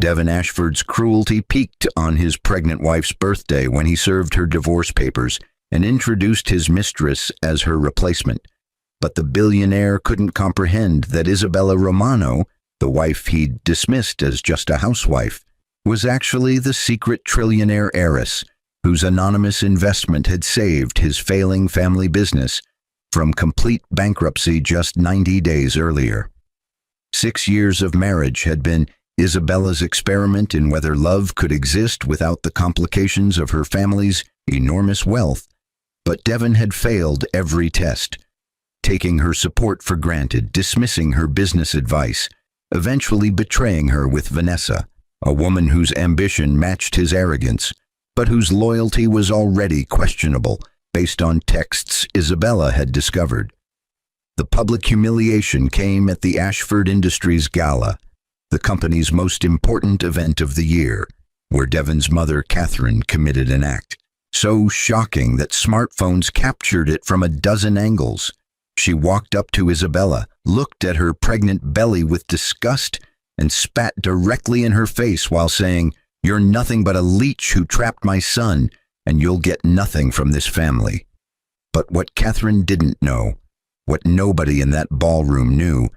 Devon Ashford's cruelty peaked on his pregnant wife's birthday when he served her divorce papers and introduced his mistress as her replacement. But the billionaire couldn't comprehend that Isabella Romano, the wife he'd dismissed as just a housewife, was actually the secret trillionaire heiress whose anonymous investment had saved his failing family business from complete bankruptcy just 90 days earlier. 6 years of marriage had been Isabella's experiment in whether love could exist without the complications of her family's enormous wealth, but Devon had failed every test, taking her support for granted, dismissing her business advice, eventually betraying her with Vanessa, a woman whose ambition matched his arrogance, but whose loyalty was already questionable based on texts Isabella had discovered. The public humiliation came at the Ashford Industries Gala, the company's most important event of the year, where Devon's mother, Catherine, committed an act so shocking that smartphones captured it from a dozen angles. She walked up to Isabella, looked at her pregnant belly with disgust, and spat directly in her face while saying, "You're nothing but a leech who trapped my son, and you'll get nothing from this family." But what Catherine didn't know, what nobody in that ballroom knew,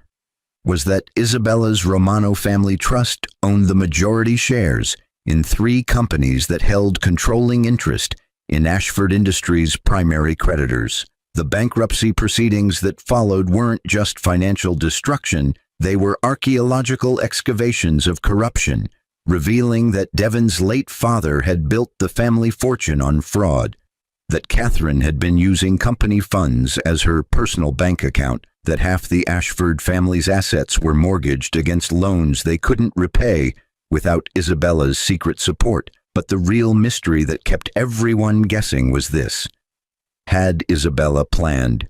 was that Isabella's Romano family trust owned the majority shares in 3 companies that held controlling interest in Ashford Industries' primary creditors. The bankruptcy proceedings that followed weren't just financial destruction, they were archaeological excavations of corruption, revealing that Devon's late father had built the family fortune on fraud, that Catherine had been using company funds as her personal bank account, that half the Ashford family's assets were mortgaged against loans they couldn't repay without Isabella's secret support. But the real mystery that kept everyone guessing was this: had Isabella planned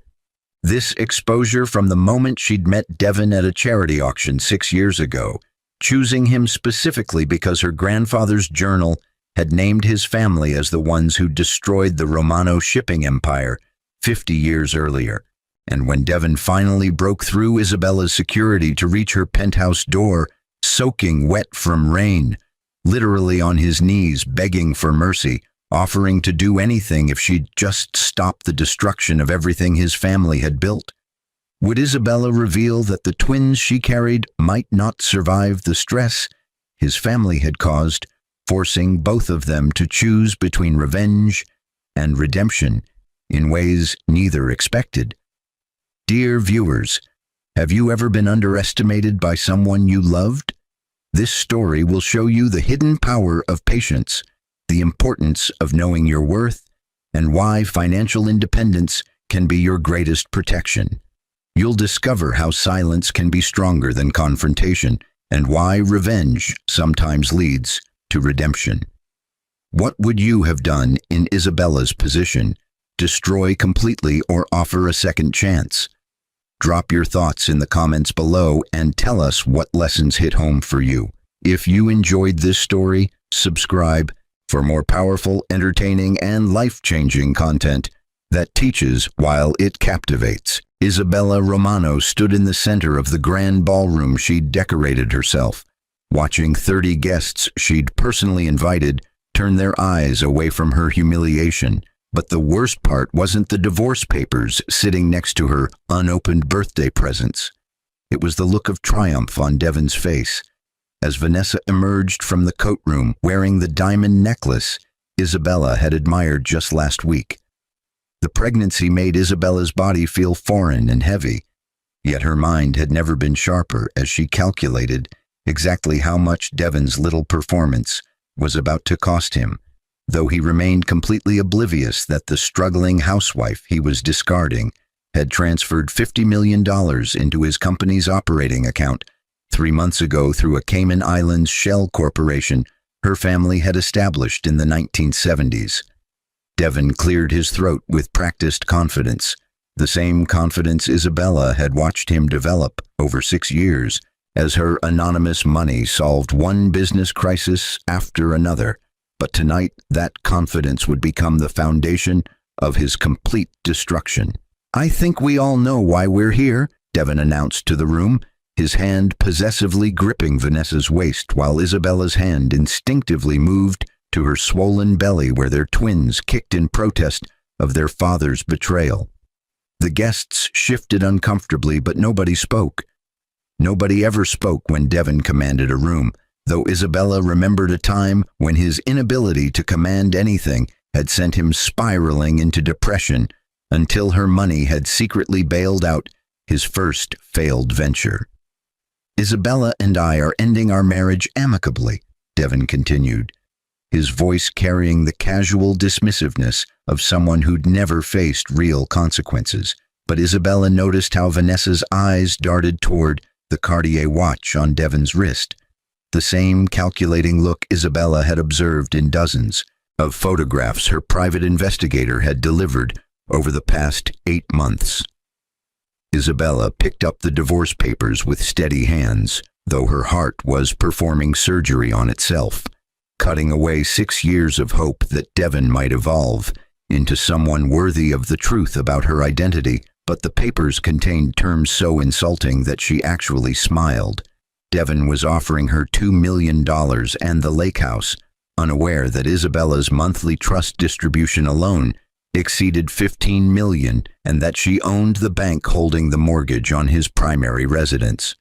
this exposure from the moment she'd met Devon at a charity auction 6 years ago, choosing him specifically because her grandfather's journal had named his family as the ones who destroyed the Romano shipping empire 50 years earlier? And when Devon finally broke through Isabella's security to reach her penthouse door, soaking wet from rain, literally on his knees begging for mercy, offering to do anything if she'd just stop the destruction of everything his family had built, would Isabella reveal that the twins she carried might not survive the stress his family had caused, forcing both of them to choose between revenge and redemption in ways neither expected? Dear viewers, have you ever been underestimated by someone you loved? This story will show you the hidden power of patience, the importance of knowing your worth, and why financial independence can be your greatest protection. You'll discover how silence can be stronger than confrontation, and why revenge sometimes leads to redemption. What would you have done in Isabella's position? Destroy completely or offer a second chance? Drop your thoughts in the comments below and tell us what lessons hit home for you. If you enjoyed this story, subscribe for more powerful, entertaining, and life-changing content that teaches while it captivates. Isabella Romano stood in the center of the grand ballroom she'd decorated herself, watching 30 guests she'd personally invited turn their eyes away from her humiliation. But the worst part wasn't the divorce papers sitting next to her unopened birthday presents. It was the look of triumph on Devon's face as Vanessa emerged from the coat room wearing the diamond necklace Isabella had admired just last week. The pregnancy made Isabella's body feel foreign and heavy, yet her mind had never been sharper as she calculated exactly how much Devon's little performance was about to cost him, though he remained completely oblivious that the struggling housewife he was discarding had transferred $50 million into his company's operating account 3 months ago through a Cayman Islands shell corporation her family had established in the 1970s. Devon cleared his throat with practiced confidence, the same confidence Isabella had watched him develop over 6 years as her anonymous money solved one business crisis after another. But tonight, that confidence would become the foundation of his complete destruction. "I think we all know why we're here," Devon announced to the room his hand possessively gripping Vanessa's waist while Isabella's hand instinctively moved to her swollen belly where their twins kicked in protest of their father's betrayal. The guests shifted uncomfortably, but nobody spoke. Nobody ever spoke when Devon commanded a room, though Isabella remembered a time when his inability to command anything had sent him spiraling into depression until her money had secretly bailed out his first failed venture. "Isabella and I are ending our marriage amicably," Devon continued, his voice carrying the casual dismissiveness of someone who'd never faced real consequences. But Isabella noticed how Vanessa's eyes darted toward the Cartier watch on Devon's wrist, the same calculating look Isabella had observed in dozens of photographs her private investigator had delivered over the past 8 months. Isabella picked up the divorce papers with steady hands, though her heart was performing surgery on itself, cutting away 6 years of hope that Devon might evolve into someone worthy of the truth about her identity. But the papers contained terms so insulting that she actually smiled. Devon was offering her $2 million and the lake house, unaware that Isabella's monthly trust distribution alone exceeded $15 million and that she owned the bank holding the mortgage on his primary residence.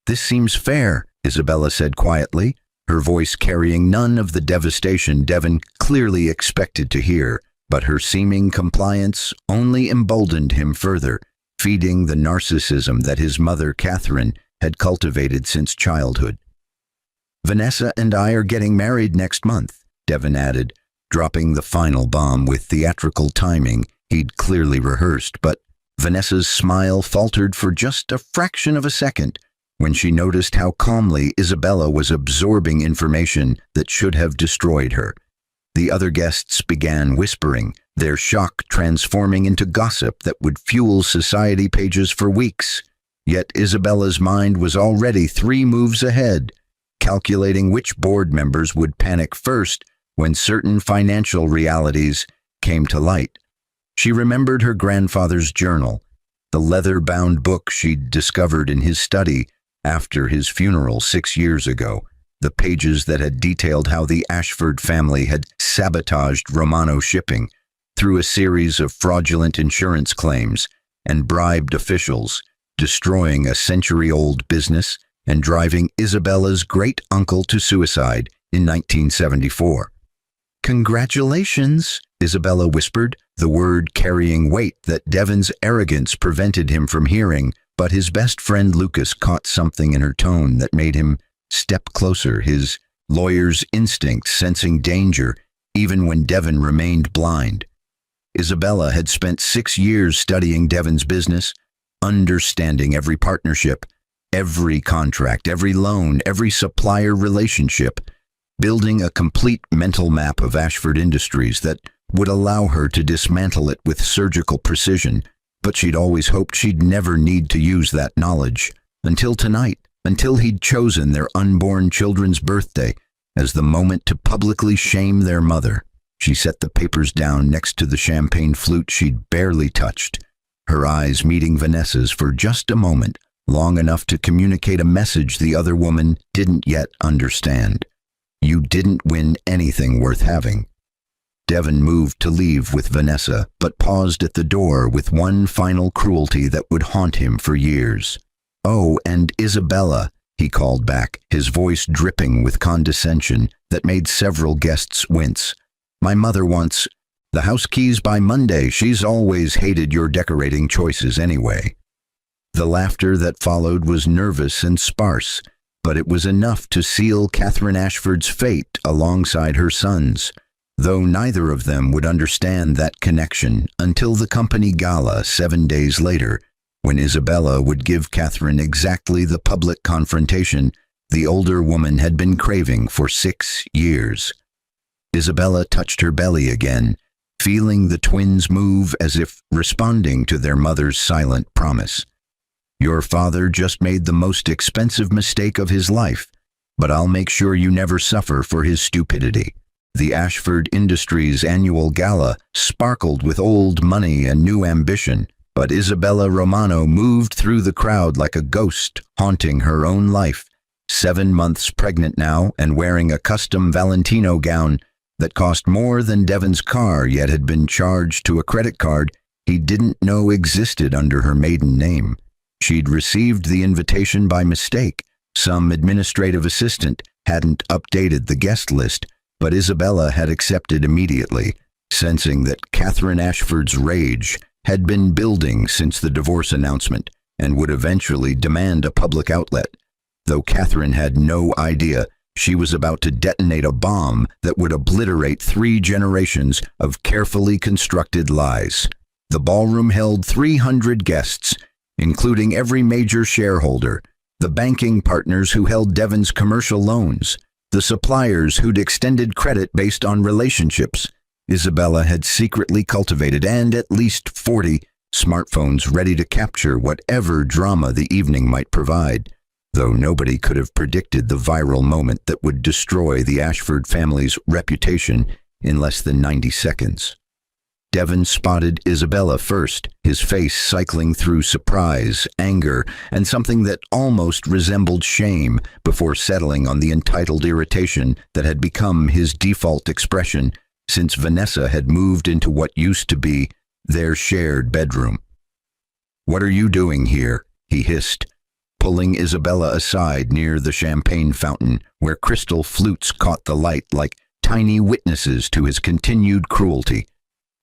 "This seems fair," Isabella said quietly, her voice carrying none of the devastation Devon clearly expected to hear, but her seeming compliance only emboldened him further, feeding the narcissism that his mother, Catherine, had cultivated since childhood. "Vanessa and I are getting married next month," Devon added, dropping the final bomb with theatrical timing he'd clearly rehearsed. But Vanessa's smile faltered for just a fraction of a second when she noticed how calmly Isabella was absorbing information that should have destroyed her. The other guests began whispering, their shock transforming into gossip that would fuel society pages for weeks. Yet Isabella's mind was already 3 moves ahead, calculating which board members would panic first when certain financial realities came to light. She remembered her grandfather's journal, the leather-bound book she'd discovered in his study after his funeral 6 years ago, the pages that had detailed how the Ashford family had sabotaged Romano Shipping through a series of fraudulent insurance claims and bribed officials, destroying a century-old business and driving Isabella's great-uncle to suicide in 1974. "Congratulations," Isabella whispered, the word carrying weight that Devon's arrogance prevented him from hearing, but his best friend Lucas caught something in her tone that made him step closer, his lawyer's instinct sensing danger even when Devon remained blind. Isabella had spent 6 years studying Devon's business, understanding every partnership, every contract, every loan, every supplier relationship, building a complete mental map of Ashford Industries that would allow her to dismantle it with surgical precision. But she'd always hoped she'd never need to use that knowledge, until tonight, until he'd chosen their unborn children's birthday as the moment to publicly shame their mother. She set the papers down next to the champagne flute she'd barely touched, her eyes meeting Vanessa's for just a moment, long enough to communicate a message the other woman didn't yet understand. "You didn't win anything worth having." Devon moved to leave with Vanessa, but paused at the door with one final cruelty that would haunt him for years. "Oh, and Isabella," he called back, his voice dripping with condescension that made several guests wince. "My mother wants the house keys by Monday. She's always hated your decorating choices anyway." The laughter that followed was nervous and sparse, but it was enough to seal Catherine Ashford's fate alongside her son's, though neither of them would understand that connection until the company gala 7 days later, when Isabella would give Catherine exactly the public confrontation the older woman had been craving for 6 years. Isabella touched her belly again, feeling the twins move as if responding to their mother's silent promise. "Your father just made the most expensive mistake of his life, but I'll make sure you never suffer for his stupidity." The Ashford Industries annual gala sparkled with old money and new ambition, But Isabella Romano moved through the crowd like a ghost, haunting her own life. 7 months pregnant now and wearing a custom Valentino gown that cost more than Devon's car, yet had been charged to a credit card he didn't know existed under her maiden name. She'd received the invitation by mistake. Some administrative assistant hadn't updated the guest list, but Isabella had accepted immediately, sensing that Catherine Ashford's rage had been building since the divorce announcement and would eventually demand a public outlet, though Catherine had no idea she was about to detonate a bomb that would obliterate 3 generations of carefully constructed lies. The ballroom held 300 guests, including every major shareholder, the banking partners who held Devon's commercial loans, the suppliers who'd extended credit based on relationships Isabella had secretly cultivated, and at least 40 smartphones ready to capture whatever drama the evening might provide, though nobody could have predicted the viral moment that would destroy the Ashford family's reputation in less than 90 seconds. Devon spotted Isabella first, his face cycling through surprise, anger, and something that almost resembled shame before settling on the entitled irritation that had become his default expression since Vanessa had moved into what used to be their shared bedroom. "What are you doing here?" he hissed, pulling Isabella aside near the champagne fountain where crystal flutes caught the light like tiny witnesses to his continued cruelty.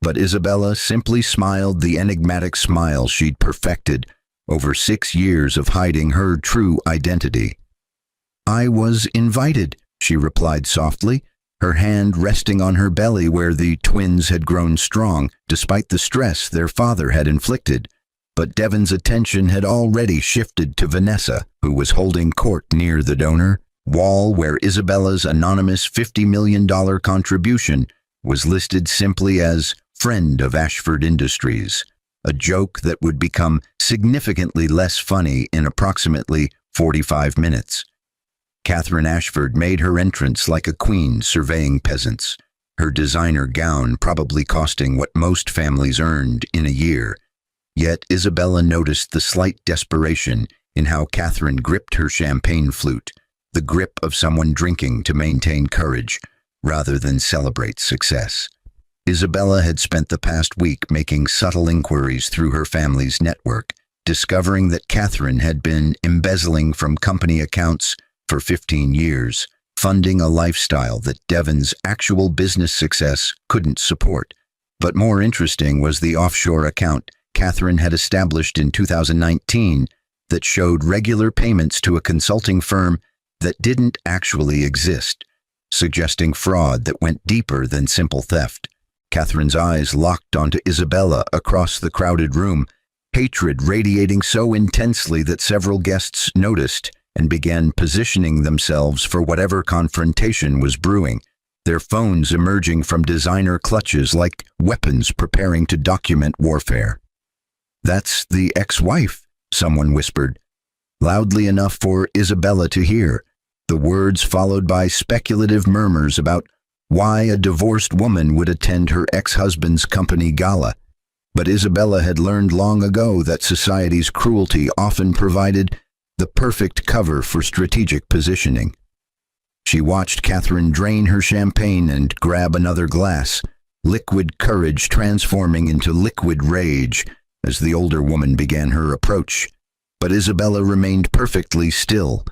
But Isabella simply smiled the enigmatic smile she'd perfected over 6 years of hiding her true identity. "I was invited," she replied softly, her hand resting on her belly where the twins had grown strong despite the stress their father had inflicted. But Devon's attention had already shifted to Vanessa, who was holding court near the donor wall where Isabella's anonymous $50 million contribution was listed simply as "Friend of Ashford Industries," a joke that would become significantly less funny in approximately 45 minutes. Catherine Ashford made her entrance like a queen surveying peasants, her designer gown probably costing what most families earned in a year. Yet Isabella noticed the slight desperation in how Catherine gripped her champagne flute, the grip of someone drinking to maintain courage rather than celebrate success. Isabella had spent the past week making subtle inquiries through her family's network, discovering that Catherine had been embezzling from company accounts for 15 years, funding a lifestyle that Devon's actual business success couldn't support. But more interesting was the offshore account Catherine had established in 2019 that showed regular payments to a consulting firm that didn't actually exist, suggesting fraud that went deeper than simple theft. Catherine's eyes locked onto Isabella across the crowded room, hatred radiating so intensely that several guests noticed and began positioning themselves for whatever confrontation was brewing, their phones emerging from designer clutches like weapons preparing to document warfare. "That's the ex-wife," someone whispered, loudly enough for Isabella to hear, the words followed by speculative murmurs about why a divorced woman would attend her ex-husband's company gala. But Isabella had learned long ago that society's cruelty often provided the perfect cover for strategic positioning. She watched Catherine drain her champagne and grab another glass, liquid courage transforming into liquid rage as the older woman began her approach. But Isabella remained perfectly still,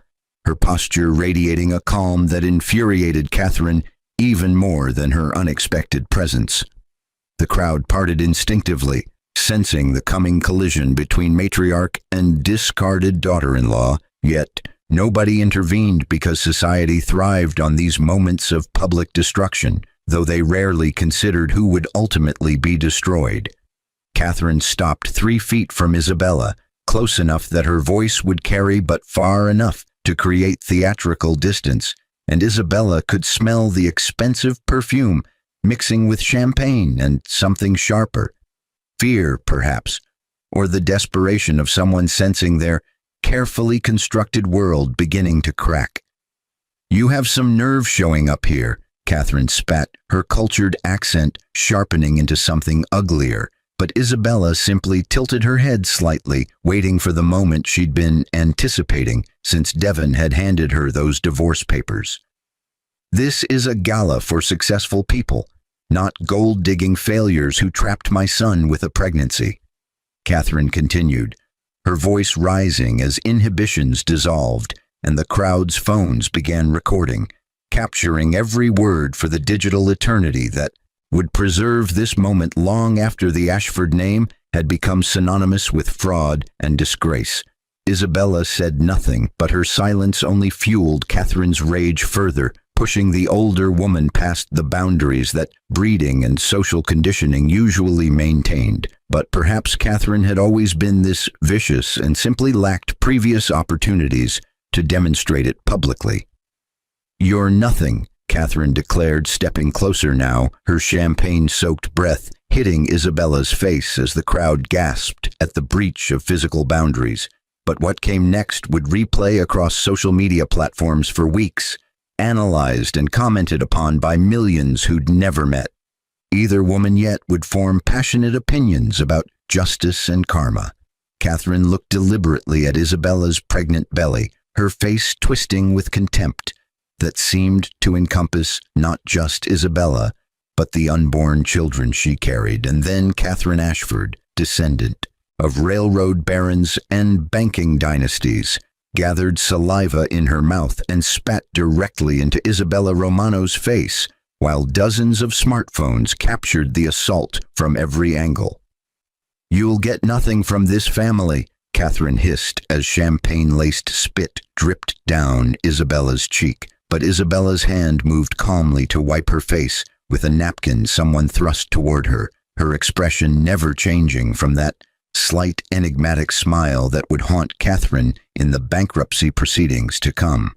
her posture radiating a calm that infuriated Catherine even more than her unexpected presence. The crowd parted instinctively, sensing the coming collision between matriarch and discarded daughter-in-law, yet nobody intervened because society thrived on these moments of public destruction, though they rarely considered who would ultimately be destroyed. Catherine stopped 3 feet from Isabella, close enough that her voice would carry but far enough to create theatrical distance, and Isabella could smell the expensive perfume mixing with champagne and something sharper. Fear, perhaps, or the desperation of someone sensing their carefully constructed world beginning to crack. "You have some nerve showing up here," Catherine spat, her cultured accent sharpening into something uglier, But Isabella simply tilted her head slightly, waiting for the moment she'd been anticipating since Devon had handed her those divorce papers. "This is a gala for successful people, not gold-digging failures who trapped my son with a pregnancy," Catherine continued, her voice rising as inhibitions dissolved and the crowd's phones began recording, capturing every word for the digital eternity that would preserve this moment long after the Ashford name had become synonymous with fraud and disgrace. Isabella said nothing, but her silence only fueled Catherine's rage further, pushing the older woman past the boundaries that breeding and social conditioning usually maintained. But perhaps Catherine had always been this vicious and simply lacked previous opportunities to demonstrate it publicly. "You're nothing," Catherine declared, stepping closer now, her champagne-soaked breath hitting Isabella's face as the crowd gasped at the breach of physical boundaries. But what came next would replay across social media platforms for weeks, analyzed and commented upon by millions who'd never met. Either woman yet would form passionate opinions about justice and karma. Catherine looked deliberately at Isabella's pregnant belly, her face twisting with contempt that seemed to encompass not just Isabella, but the unborn children she carried. And then Catherine Ashford, descendant of railroad barons and banking dynasties, gathered saliva in her mouth and spat directly into Isabella Romano's face, while dozens of smartphones captured the assault from every angle. "You'll get nothing from this family," Catherine hissed as champagne-laced spit dripped down Isabella's cheek. But Isabella's hand moved calmly to wipe her face with a napkin someone thrust toward her, her expression never changing from that slight enigmatic smile that would haunt Catherine in the bankruptcy proceedings to come.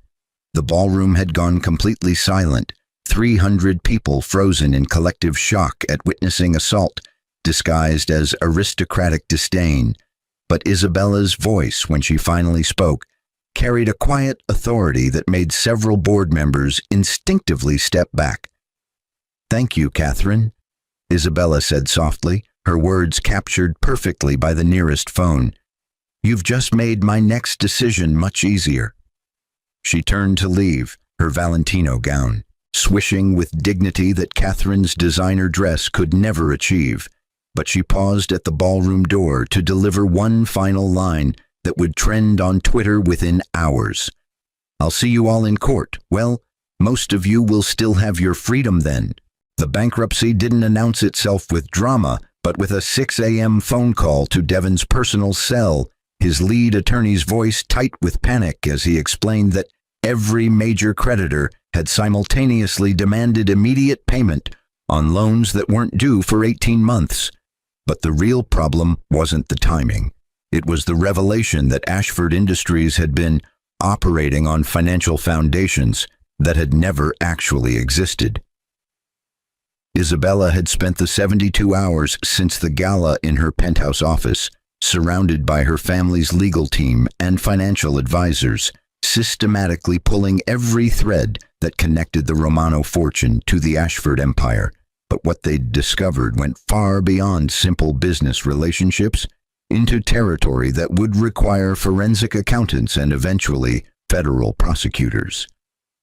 The ballroom had gone completely silent, 300 people frozen in collective shock at witnessing assault, disguised as aristocratic disdain. But Isabella's voice, when she finally spoke, carried a quiet authority that made several board members instinctively step back. "Thank you, Catherine," Isabella said softly, her words captured perfectly by the nearest phone. "You've just made my next decision much easier." She turned to leave, her Valentino gown swishing with dignity that Catherine's designer dress could never achieve. But she paused at the ballroom door to deliver one final line that would trend on Twitter within hours. "I'll see you all in court. Well, most of you will still have your freedom then." The bankruptcy didn't announce itself with drama, but with a 6 a.m. phone call to Devon's personal cell, his lead attorney's voice tight with panic as he explained that every major creditor had simultaneously demanded immediate payment on loans that weren't due for 18 months. But the real problem wasn't the timing. It was the revelation that Ashford Industries had been operating on financial foundations that had never actually existed. Isabella had spent the 72 hours since the gala in her penthouse office, surrounded by her family's legal team and financial advisors, systematically pulling every thread that connected the Romano fortune to the Ashford empire. But what they'd discovered went far beyond simple business relationships into territory that would require forensic accountants and eventually federal prosecutors.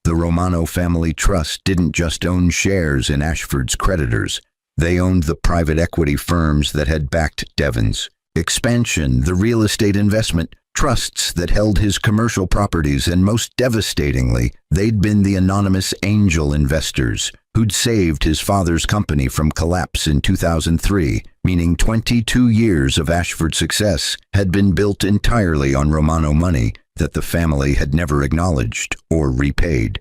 The Romano family trust didn't just own shares in Ashford's creditors. They owned the private equity firms that had backed Devon's expansion, the real estate investment trusts that held his commercial properties, and most devastatingly, they'd been the anonymous angel investors who'd saved his father's company from collapse in 2003, meaning 22 years of Ashford success had been built entirely on Romano money that the family had never acknowledged or repaid.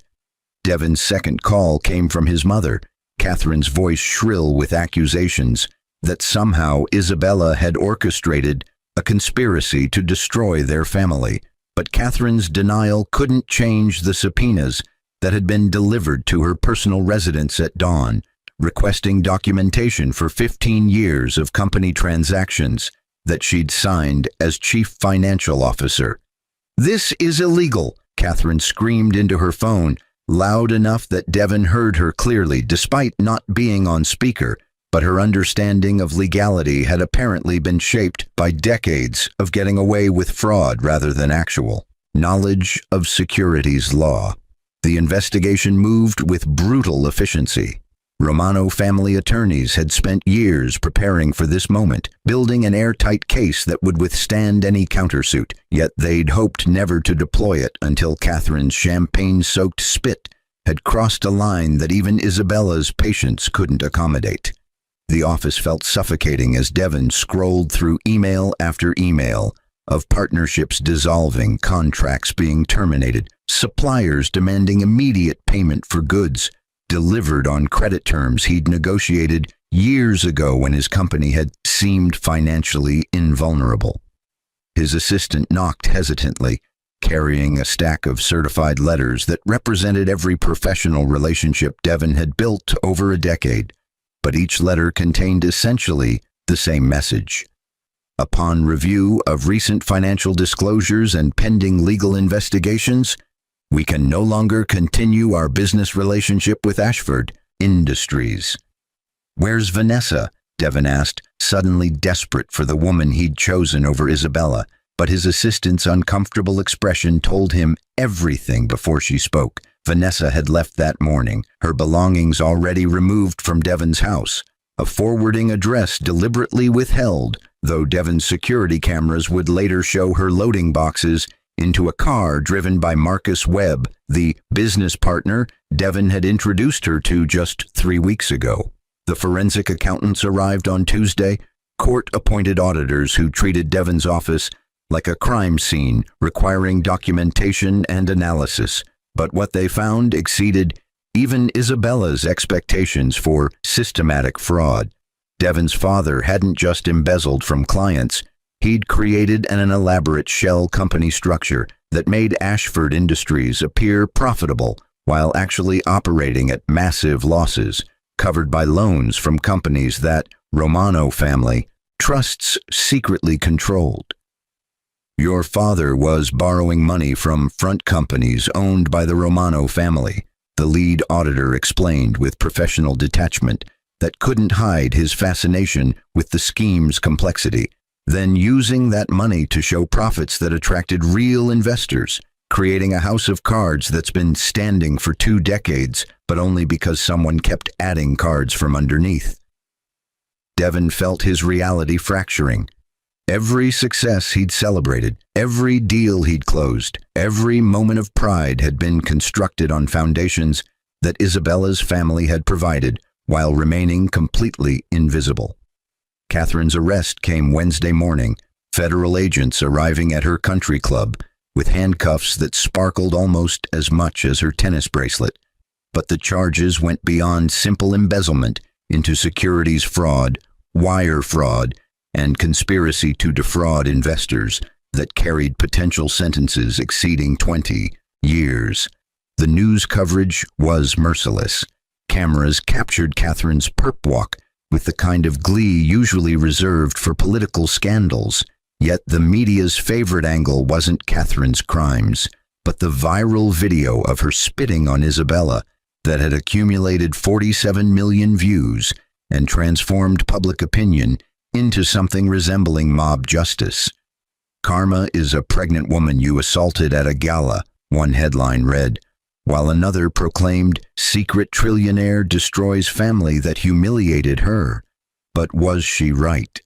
Devon's second call came from his mother, Catherine's voice shrill with accusations that somehow Isabella had orchestrated a conspiracy to destroy their family. But Catherine's denial couldn't change the subpoenas that had been delivered to her personal residence at dawn, requesting documentation for 15 years of company transactions that she'd signed as chief financial officer. "This is illegal," Catherine screamed into her phone, loud enough that Devon heard her clearly despite not being on speaker. but her understanding of legality had apparently been shaped by decades of getting away with fraud rather than actual knowledge of securities law. The investigation moved with brutal efficiency. Romano family attorneys had spent years preparing for this moment, building an airtight case that would withstand any countersuit, yet they'd hoped never to deploy it until Catherine's champagne-soaked spit had crossed a line that even Isabella's patience couldn't accommodate. The office felt suffocating as Devon scrolled through email after email of partnerships dissolving, contracts being terminated, suppliers demanding immediate payment for goods delivered on credit terms he'd negotiated years ago when his company had seemed financially invulnerable. His assistant knocked hesitantly, carrying a stack of certified letters that represented every professional relationship Devon had built over a decade, but each letter contained essentially the same message. Upon review of recent financial disclosures and pending legal investigations, we can no longer continue our business relationship with Ashford Industries. "Where's Vanessa?" Devon asked, suddenly desperate for the woman he'd chosen over Isabella, but his assistant's uncomfortable expression told him everything before she spoke. Vanessa had left that morning, her belongings already removed from Devon's house, a forwarding address deliberately withheld, though Devon's security cameras would later show her loading boxes into a car driven by Marcus Webb, the business partner Devon had introduced her to just 3 weeks ago. The forensic accountants arrived on Tuesday, court-appointed auditors who treated Devon's office like a crime scene requiring documentation and analysis, but what they found exceeded even Isabella's expectations for systematic fraud. Devon's father hadn't just embezzled from clients, he'd created an elaborate shell company structure that made Ashford Industries appear profitable while actually operating at massive losses, covered by loans from companies that Romano family trusts secretly controlled. "Your father was borrowing money from front companies owned by the Romano family," the lead auditor explained with professional detachment that couldn't hide his fascination with the scheme's complexity. Then using that money to show profits that attracted real investors, creating a house of cards that's been standing for 2 decades, but only because someone kept adding cards from underneath. Devon felt his reality fracturing. Every success he'd celebrated, every deal he'd closed, every moment of pride had been constructed on foundations that Isabella's family had provided while remaining completely invisible. Catherine's arrest came Wednesday morning, federal agents arriving at her country club with handcuffs that sparkled almost as much as her tennis bracelet. But the charges went beyond simple embezzlement into securities fraud, wire fraud, and conspiracy to defraud investors that carried potential sentences exceeding 20 years. The news coverage was merciless. Cameras captured Catherine's perp walk with the kind of glee usually reserved for political scandals. Yet the media's favorite angle wasn't Catherine's crimes, but the viral video of her spitting on Isabella that had accumulated 47 million views and transformed public opinion into something resembling mob justice. "Karma is a pregnant woman you assaulted at a gala," one headline read, while another proclaimed, "Secret Trillionaire destroys family that humiliated her." But was she right?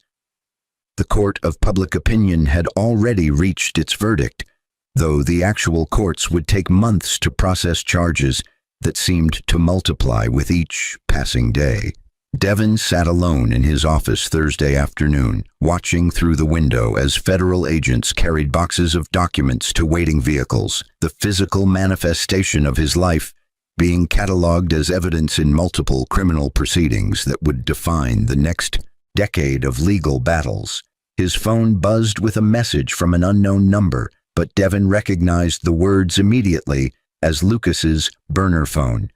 The court of public opinion had already reached its verdict, though the actual courts would take months to process charges that seemed to multiply with each passing day. Devon sat alone in his office Thursday afternoon, watching through the window as federal agents carried boxes of documents to waiting vehicles, the physical manifestation of his life being cataloged as evidence in multiple criminal proceedings that would define the next decade of legal battles. His phone buzzed with a message from an unknown number, but Devon recognized the words immediately as Lucas's burner phone.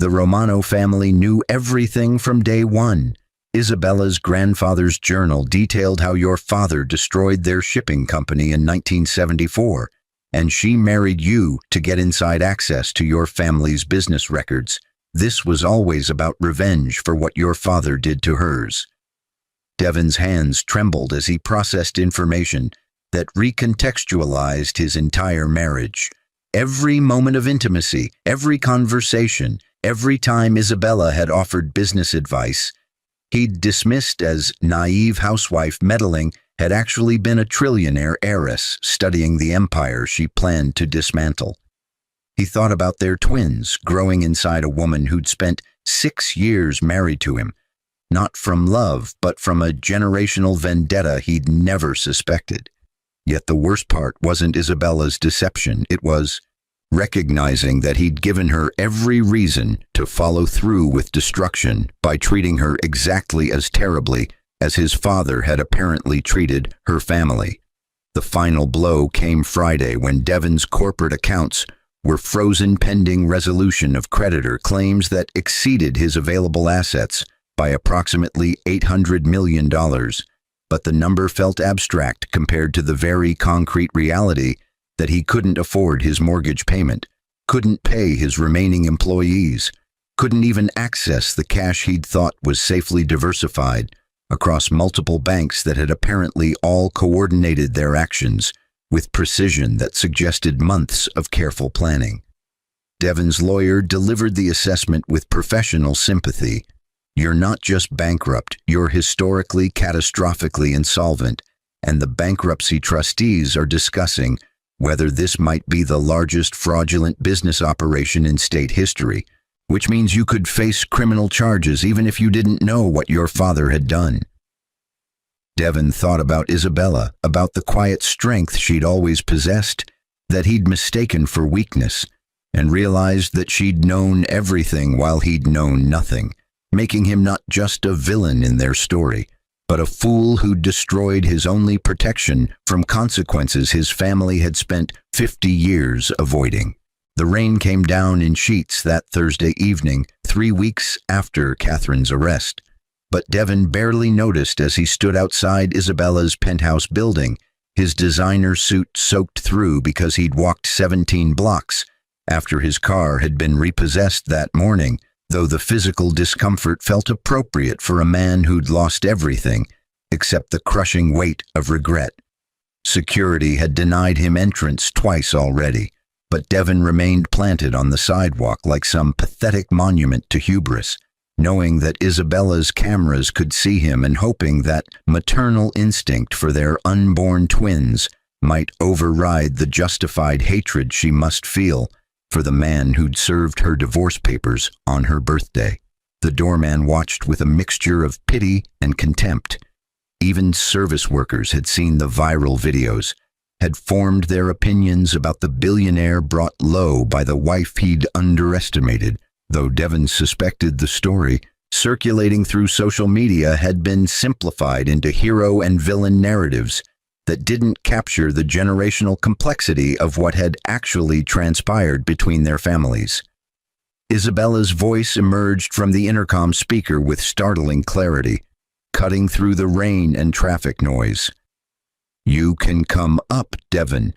The Romano family knew everything from day one. Isabella's grandfather's journal detailed how your father destroyed their shipping company in 1974, and she married you to get inside access to your family's business records. This was always about revenge for what your father did to hers. Devon's hands trembled as he processed information that recontextualized his entire marriage. Every moment of intimacy, every conversation, every time Isabella had offered business advice, he'd dismissed as naive housewife meddling had actually been a trillionaire heiress studying the empire she planned to dismantle. He thought about their twins growing inside a woman who'd spent 6 years married to him, not from love, but from a generational vendetta he'd never suspected. Yet the worst part wasn't Isabella's deception, it was recognizing that he'd given her every reason to follow through with destruction by treating her exactly as terribly as his father had apparently treated her family. The final blow came Friday when Devon's corporate accounts were frozen pending resolution of creditor claims that exceeded his available assets by approximately $800 million, but the number felt abstract compared to the very concrete reality that he couldn't afford his mortgage payment, couldn't pay his remaining employees, couldn't even access the cash he'd thought was safely diversified across multiple banks that had apparently all coordinated their actions with precision that suggested months of careful planning. Devon's lawyer delivered the assessment with professional sympathy. You're not just bankrupt, you're historically, catastrophically insolvent, and the bankruptcy trustees are discussing whether this might be the largest fraudulent business operation in state history, which means you could face criminal charges even if you didn't know what your father had done. Devon thought about Isabella, about the quiet strength she'd always possessed, that he'd mistaken for weakness, and realized that she'd known everything while he'd known nothing, making him not just a villain in their story, but a fool who'd destroyed his only protection from consequences his family had spent 50 years avoiding. The rain came down in sheets that Thursday evening, 3 weeks after Catherine's arrest. But Devon barely noticed as he stood outside Isabella's penthouse building, his designer suit soaked through because he'd walked 17 blocks after his car had been repossessed that morning, though the physical discomfort felt appropriate for a man who'd lost everything except the crushing weight of regret. Security had denied him entrance twice already, but Devon remained planted on the sidewalk like some pathetic monument to hubris, knowing that Isabella's cameras could see him and hoping that maternal instinct for their unborn twins might override the justified hatred she must feel for the man who'd served her divorce papers on her birthday. The doorman watched with a mixture of pity and contempt. Even service workers had seen the viral videos, had formed their opinions about the billionaire brought low by the wife he'd underestimated, though Devon suspected the story, circulating through social media, had been simplified into hero and villain narratives that didn't capture the generational complexity of what had actually transpired between their families. Isabella's voice emerged from the intercom speaker with startling clarity, cutting through the rain and traffic noise. You can come up, Devon,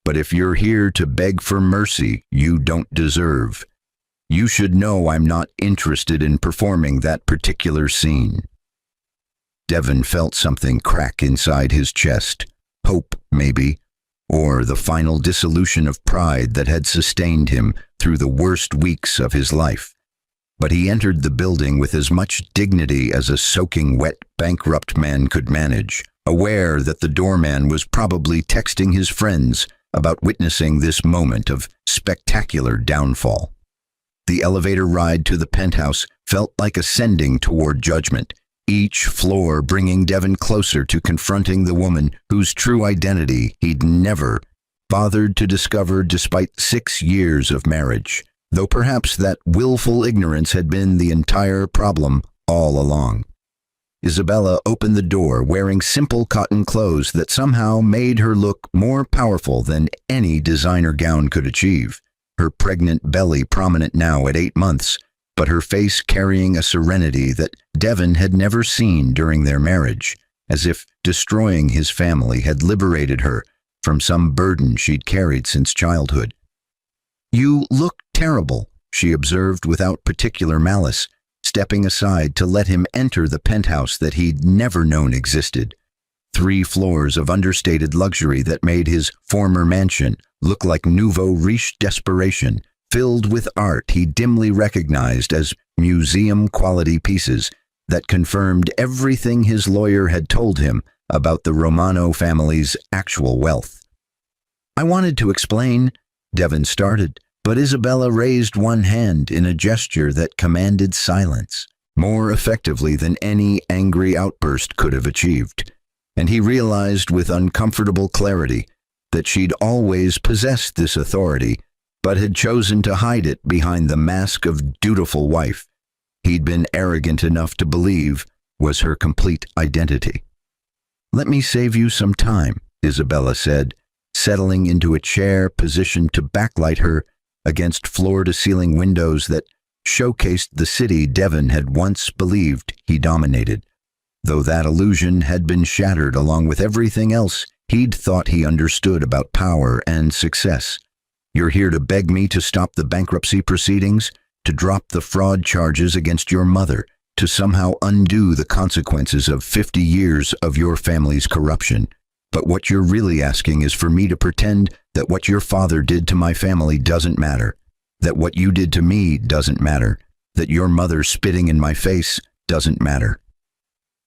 but if you're here to beg for mercy you don't deserve, you should know I'm not interested in performing that particular scene. Devon felt something crack inside his chest, hope maybe, or the final dissolution of pride that had sustained him through the worst weeks of his life. But he entered the building with as much dignity as a soaking wet bankrupt man could manage, aware that the doorman was probably texting his friends about witnessing this moment of spectacular downfall. The elevator ride to the penthouse felt like ascending toward judgment, each floor bringing Devon closer to confronting the woman whose true identity he'd never bothered to discover despite 6 years of marriage, though perhaps that willful ignorance had been the entire problem all along. Isabella opened the door wearing simple cotton clothes that somehow made her look more powerful than any designer gown could achieve, her pregnant belly prominent now at 8 months, but her face carrying a serenity that Devon had never seen during their marriage, as if destroying his family had liberated her from some burden she'd carried since childhood. You look terrible, she observed without particular malice, stepping aside to let him enter the penthouse that he'd never known existed. 3 floors of understated luxury that made his former mansion look like nouveau riche desperation, filled with art he dimly recognized as museum-quality pieces that confirmed everything his lawyer had told him about the Romano family's actual wealth. "I wanted to explain," Devon started, but Isabella raised one hand in a gesture that commanded silence, more effectively than any angry outburst could have achieved, and he realized with uncomfortable clarity that she'd always possessed this authority, but had chosen to hide it behind the mask of dutiful wife he'd been arrogant enough to believe was her complete identity. "Let me save you some time," Isabella said, settling into a chair positioned to backlight her against floor-to-ceiling windows that showcased the city Devon had once believed he dominated, though that illusion had been shattered along with everything else he'd thought he understood about power and success. "You're here to beg me to stop the bankruptcy proceedings, to drop the fraud charges against your mother, to somehow undo the consequences of 50 years of your family's corruption. But what you're really asking is for me to pretend that what your father did to my family doesn't matter, that what you did to me doesn't matter, that your mother spitting in my face doesn't matter."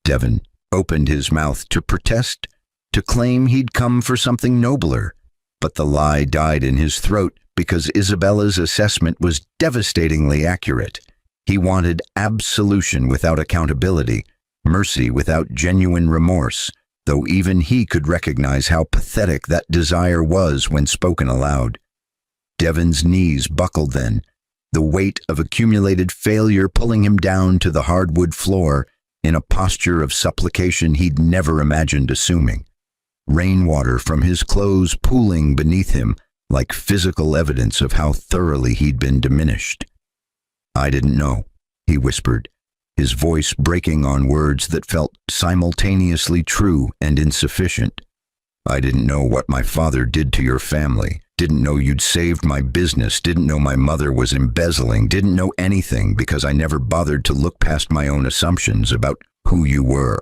Devon opened his mouth to protest, to claim he'd come for something nobler, but the lie died in his throat because Isabella's assessment was devastatingly accurate. He wanted absolution without accountability, mercy without genuine remorse, though even he could recognize how pathetic that desire was when spoken aloud. Devon's knees buckled then, the weight of accumulated failure pulling him down to the hardwood floor in a posture of supplication he'd never imagined assuming. Rainwater from his clothes pooling beneath him like physical evidence of how thoroughly he'd been diminished. "I didn't know," he whispered, his voice breaking on words that felt simultaneously true and insufficient. "I didn't know what my father did to your family, didn't know you'd saved my business, didn't know my mother was embezzling, didn't know anything because I never bothered to look past my own assumptions about who you were."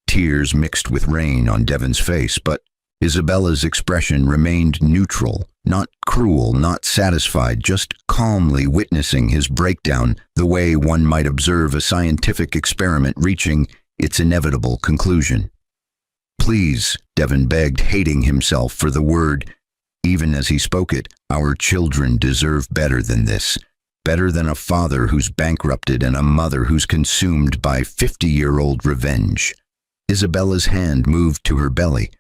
Tears mixed with rain on Devon's face, but Isabella's expression remained neutral, not cruel, not satisfied, just calmly witnessing his breakdown the way one might observe a scientific experiment reaching its inevitable conclusion. "Please," Devon begged, hating himself for the word. Even as he spoke it, "our children deserve better than this, better than a father who's bankrupted and a mother who's consumed by 50-year-old revenge." Isabella's hand moved to her belly,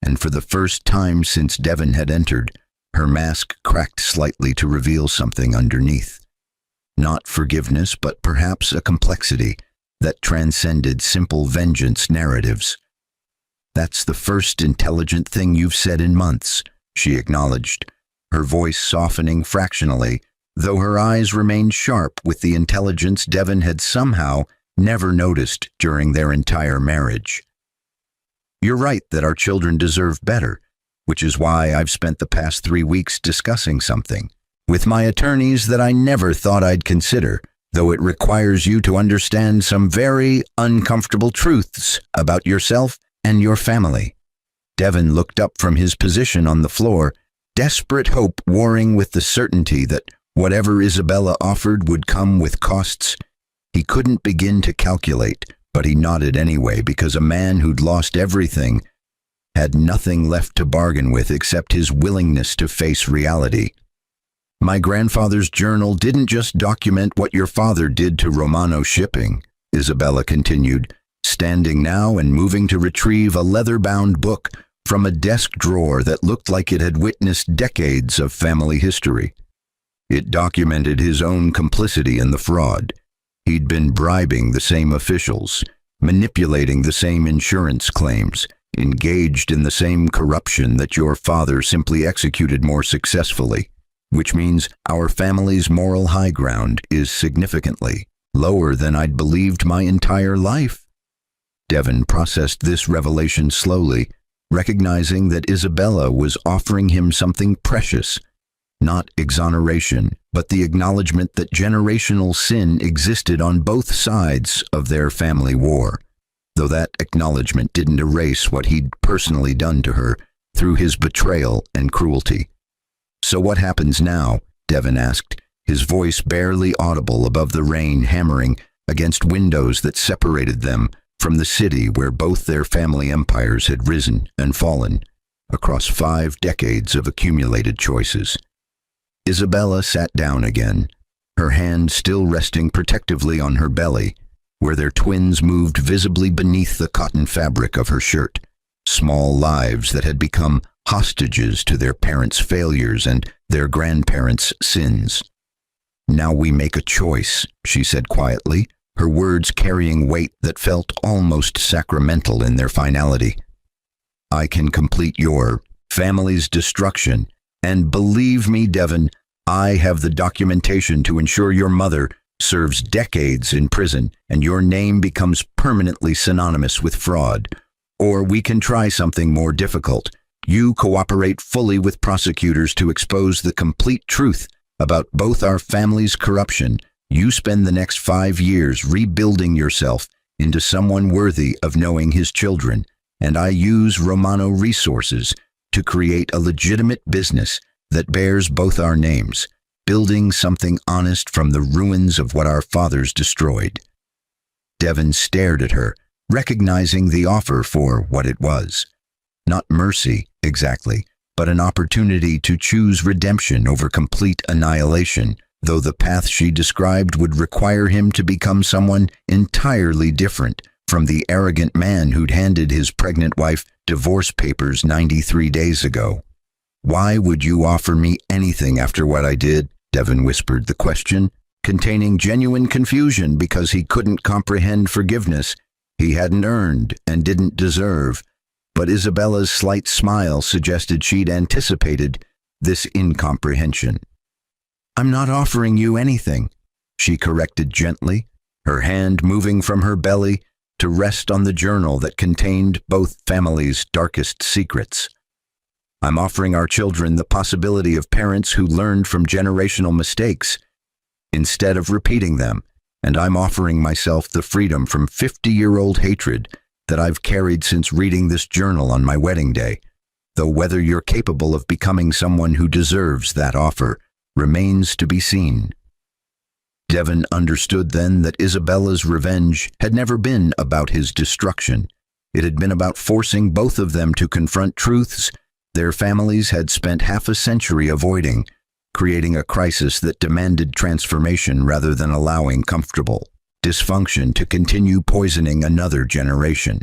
and for the first time since Devon had entered, her mask cracked slightly to reveal something underneath. Not forgiveness, but perhaps a complexity that transcended simple vengeance narratives. "That's the first intelligent thing you've said in months," she acknowledged, her voice softening fractionally, though her eyes remained sharp with the intelligence Devon had somehow never noticed during their entire marriage. "You're right that our children deserve better, which is why I've spent the past 3 weeks discussing something with my attorneys that I never thought I'd consider, though it requires you to understand some very uncomfortable truths about yourself and your family." Devon looked up from his position on the floor, desperate hope warring with the certainty that whatever Isabella offered would come with costs he couldn't begin to calculate, but he nodded anyway because a man who'd lost everything had nothing left to bargain with except his willingness to face reality. "My grandfather's journal didn't just document what your father did to Romano shipping," Isabella continued, standing now and moving to retrieve a leather-bound book from a desk drawer that looked like it had witnessed decades of family history. "It documented his own complicity in the fraud. He'd been bribing the same officials, manipulating the same insurance claims, engaged in the same corruption that your father simply executed more successfully, which means our family's moral high ground is significantly lower than I'd believed my entire life." Devon processed this revelation slowly, recognizing that Isabella was offering him something precious, not exoneration, but the acknowledgement that generational sin existed on both sides of their family war, though that acknowledgement didn't erase what he'd personally done to her through his betrayal and cruelty. "So what happens now?" Devon asked, his voice barely audible above the rain hammering against windows that separated them from the city where both their family empires had risen and fallen across 5 decades of accumulated choices. Isabella sat down again, her hand still resting protectively on her belly, where their twins moved visibly beneath the cotton fabric of her shirt, small lives that had become hostages to their parents' failures and their grandparents' sins. "Now we make a choice," she said quietly, her words carrying weight that felt almost sacramental in their finality. "I can complete your family's destruction, and believe me, Devon, I have the documentation to ensure your mother serves decades in prison and your name becomes permanently synonymous with fraud. Or we can try something more difficult. You cooperate fully with prosecutors to expose the complete truth about both our family's corruption. You spend the next 5 years rebuilding yourself into someone worthy of knowing his children, and I use Romano resources to create a legitimate business that bears both our names, building something honest from the ruins of what our fathers destroyed." Devon stared at her, recognizing the offer for what it was. Not mercy, exactly, but an opportunity to choose redemption over complete annihilation, though the path she described would require him to become someone entirely different from the arrogant man who'd handed his pregnant wife divorce papers 93 days ago. "Why would you offer me anything after what I did?" Devon whispered the question, containing genuine confusion because he couldn't comprehend forgiveness he hadn't earned and didn't deserve. But Isabella's slight smile suggested she'd anticipated this incomprehension. "I'm not offering you anything," she corrected gently, her hand moving from her belly to rest on the journal that contained both families' darkest secrets. "I'm offering our children the possibility of parents who learned from generational mistakes instead of repeating them, and I'm offering myself the freedom from 50-year-old hatred that I've carried since reading this journal on my wedding day, though whether you're capable of becoming someone who deserves that offer remains to be seen." Devon understood then that Isabella's revenge had never been about his destruction. It had been about forcing both of them to confront truths their families had spent half a century avoiding, creating a crisis that demanded transformation rather than allowing comfortable dysfunction to continue poisoning another generation.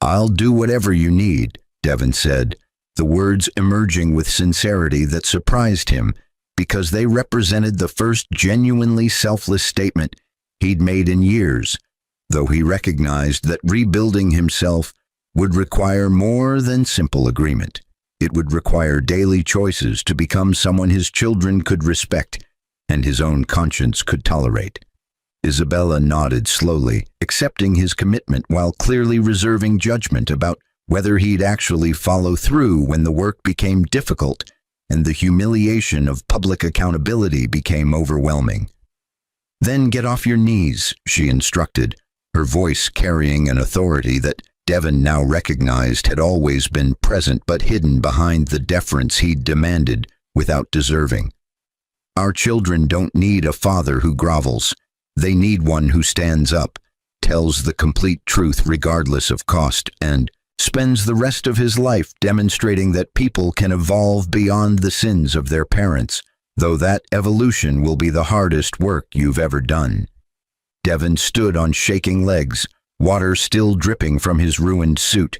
"I'll do whatever you need," Devon said, the words emerging with sincerity that surprised him because they represented the first genuinely selfless statement he'd made in years, though he recognized that rebuilding himself would require more than simple agreement. It would require daily choices to become someone his children could respect and his own conscience could tolerate. Isabella nodded slowly, accepting his commitment while clearly reserving judgment about whether he'd actually follow through when the work became difficult and the humiliation of public accountability became overwhelming. "Then get off your knees," she instructed, her voice carrying an authority that Devon now recognized had always been present but hidden behind the deference he'd demanded without deserving. "Our children don't need a father who grovels. They need one who stands up, tells the complete truth regardless of cost, and spends the rest of his life demonstrating that people can evolve beyond the sins of their parents, though that evolution will be the hardest work you've ever done." Devon stood on shaking legs, water still dripping from his ruined suit,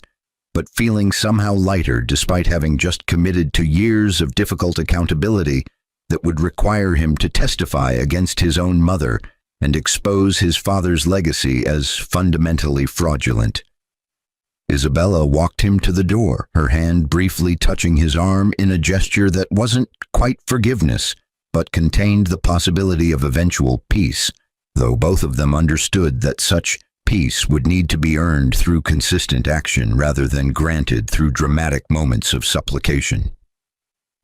but feeling somehow lighter despite having just committed to years of difficult accountability that would require him to testify against his own mother and expose his father's legacy as fundamentally fraudulent. Isabella walked him to the door, her hand briefly touching his arm in a gesture that wasn't quite forgiveness, but contained the possibility of eventual peace, though both of them understood that such peace would need to be earned through consistent action rather than granted through dramatic moments of supplication.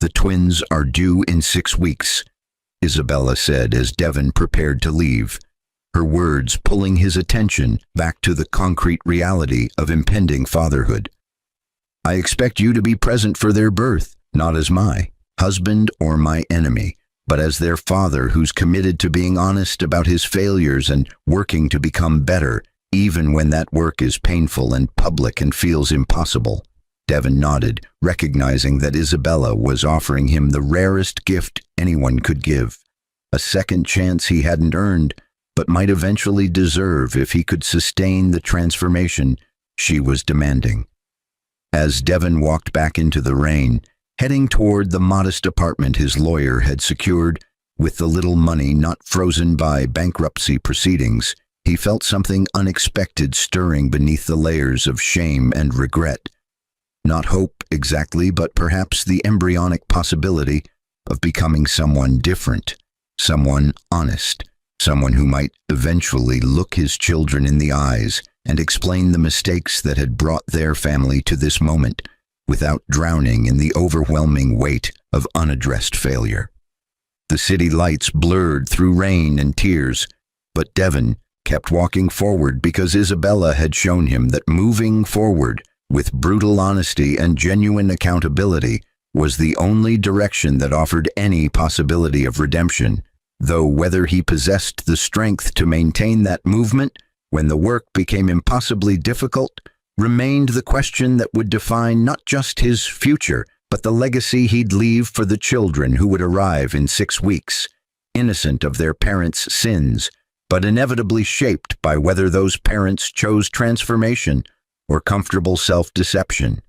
The twins are due in 6 weeks, Isabella said as Devon prepared to leave, her words pulling his attention back to the concrete reality of impending fatherhood. I expect you to be present for their birth, not as my husband or my enemy, but as their father who's committed to being honest about his failures and working to become better, even when that work is painful and public and feels impossible. Devon nodded, recognizing that Isabella was offering him the rarest gift anyone could give, a second chance he hadn't earned, but might eventually deserve if he could sustain the transformation she was demanding. As Devon walked back into the rain, heading toward the modest apartment his lawyer had secured with the little money not frozen by bankruptcy proceedings, he felt something unexpected stirring beneath the layers of shame and regret. Not hope exactly, but perhaps the embryonic possibility of becoming someone different, someone honest, someone who might eventually look his children in the eyes and explain the mistakes that had brought their family to this moment, without drowning in the overwhelming weight of unaddressed failure. The city lights blurred through rain and tears, but Devon kept walking forward because Isabella had shown him that moving forward with brutal honesty and genuine accountability was the only direction that offered any possibility of redemption, though whether he possessed the strength to maintain that movement when the work became impossibly difficult remained the question that would define not just his future, but the legacy he'd leave for the children who would arrive in 6 weeks, innocent of their parents' sins, but inevitably shaped by whether those parents chose transformation or comfortable self-deception.